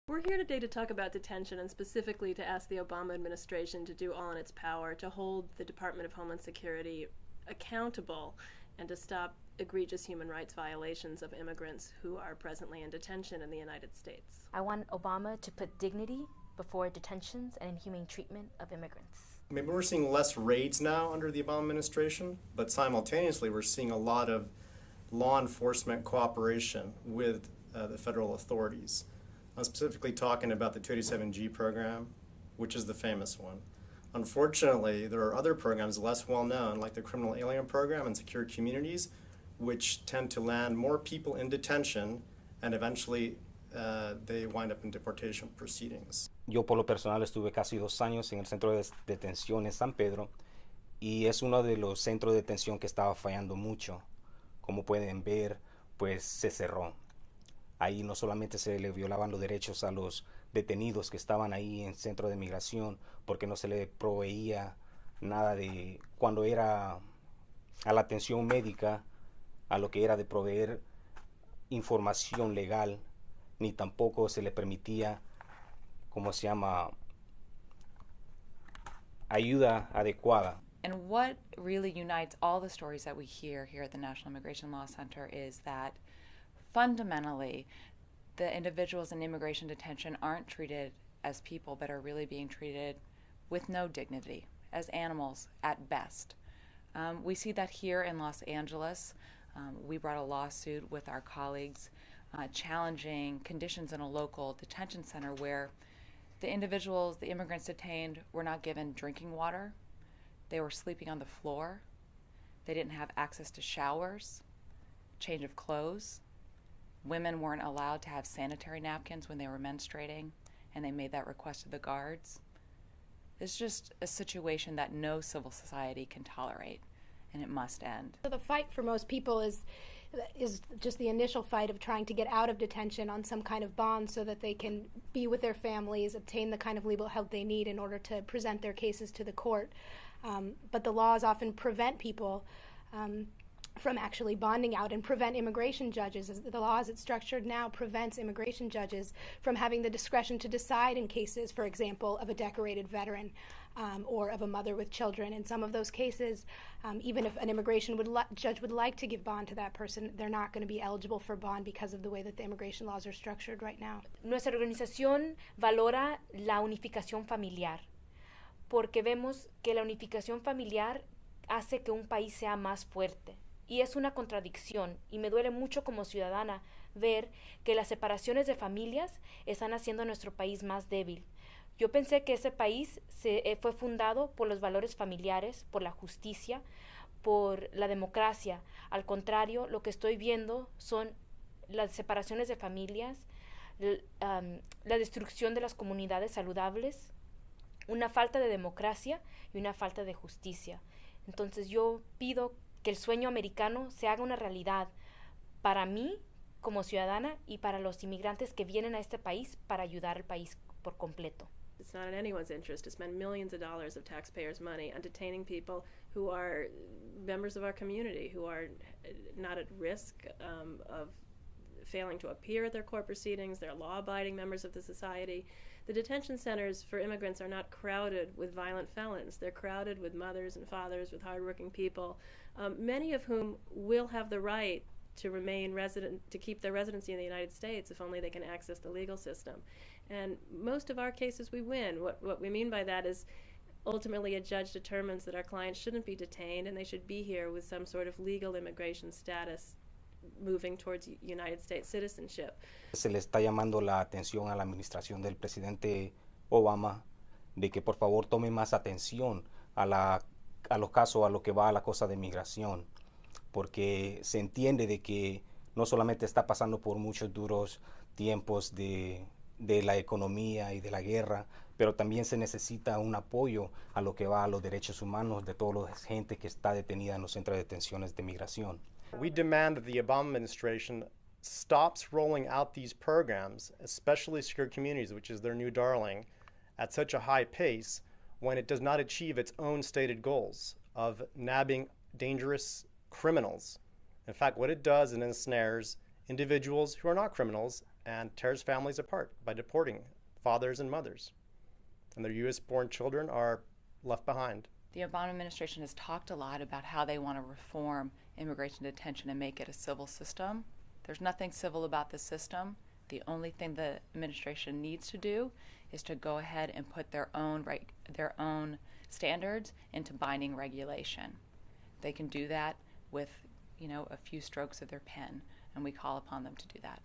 We're here today to talk about detention and specifically to ask the Obama administration to do all in its power to hold the Department of Homeland Security accountable and to stop egregious human rights violations of immigrants who are presently in detention in the United States. I want Obama to put dignity before detentions and inhumane treatment of immigrants. Maybe we're seeing less raids now under the Obama administration, but simultaneously we're seeing a lot of law enforcement cooperation with the federal authorities. I'm specifically talking about the 287G program, which is the famous one. Unfortunately, there are other programs less well known, like the criminal alien program and secure communities, which tend to land more people in detention and eventually they wind up in deportation proceedings. Yo por lo personal estuve casi 2 años en el centro de detención en San Pedro y es uno de los centros de detención que estaba fallando mucho. Como pueden ver, pues se cerró. Ahí no solamente se le violaban los derechos a los detenidos que estaban ahí en centro de migración porque no se le proveía nada de cuando era a la atención médica, a lo que era de proveer información legal, ni tampoco se le permitía, ¿cómo se llama?, ayuda adecuada. And what really unites all the stories that we hear here at the National Immigration Law Center is that fundamentally, the individuals in immigration detention aren't treated as people, but are really being treated with no dignity, as animals at best. We see that here in Los Angeles. We brought a lawsuit with our colleagues challenging conditions in a local detention center where the individuals, the immigrants detained, were not given drinking water. They were sleeping on the floor. They didn't have access to showers, change of clothes. Women weren't allowed to have sanitary napkins when they were menstruating, and they made that request to the guards. It's just a situation that no civil society can tolerate, and it must end. So the fight for most people is just the initial fight of trying to get out of detention on some kind of bond so that they can be with their families, obtain the kind of legal help they need in order to present their cases to the court. But the laws often prevent people from actually bonding out and prevent immigration judges. The law as it's structured now prevents immigration judges from having the discretion to decide in cases, for example, of a decorated veteran or of a mother with children. In some of those cases, even if an immigration judge would like to give bond to that person, they're not going to be eligible for bond because of the way that the immigration laws are structured right now. Nuestra organización valora la unificación familiar, porque vemos que la unificación familiar hace que un país sea más fuerte. Y es una contradicción, y me duele mucho como ciudadana ver que las separaciones de familias están haciendo a nuestro país más débil. Yo pensé que ese país fue fundado por los valores familiares, por la justicia, por la democracia. Al contrario, lo que estoy viendo son las separaciones de familias, la destrucción de las comunidades saludables, una falta de democracia y una falta de justicia. Entonces yo pido que el sueño americano se haga una realidad para mí como ciudadana y para los inmigrantes que vienen a este país para ayudar al país por completo. It's not in anyone's interest to spend millions of dollars of taxpayers' money on detaining people who are members of our community, who are not at risk of failing to appear at their court proceedings. They're law-abiding members of the society. The detention centers for immigrants are not crowded with violent felons. They're crowded with mothers and fathers, with hardworking people, many of whom will have the right to remain resident, to keep their residency in the United States if only they can access the legal system. And most of our cases we win. What we mean by that is ultimately a judge determines that our clients shouldn't be detained and they should be here with some sort of legal immigration status moving towards United States citizenship. Se le está llamando la atención a la administración del presidente Obama de que por favor tome más atención a los casos, a lo que va a la cosa de migración, porque se entiende de que no solamente está pasando por muchos duros tiempos de la economía y de la guerra, pero también se necesita un apoyo a lo que va a los derechos humanos de toda la gente que está detenida en los centros de detenciones de migración. We demand that the Obama administration stops rolling out these programs, especially secure communities, which is their new darling, at such a high pace when it does not achieve its own stated goals of nabbing dangerous criminals. In fact, what it does is it ensnares individuals who are not criminals and tears families apart by deporting fathers and mothers. And their U.S.-born children are left behind. The Obama administration has talked a lot about how they want to reform immigration detention and make it a civil system. There's nothing civil about the system. The only thing the administration needs to do is to go ahead and put their own standards into binding regulation. They can do that with, a few strokes of their pen, and we call upon them to do that.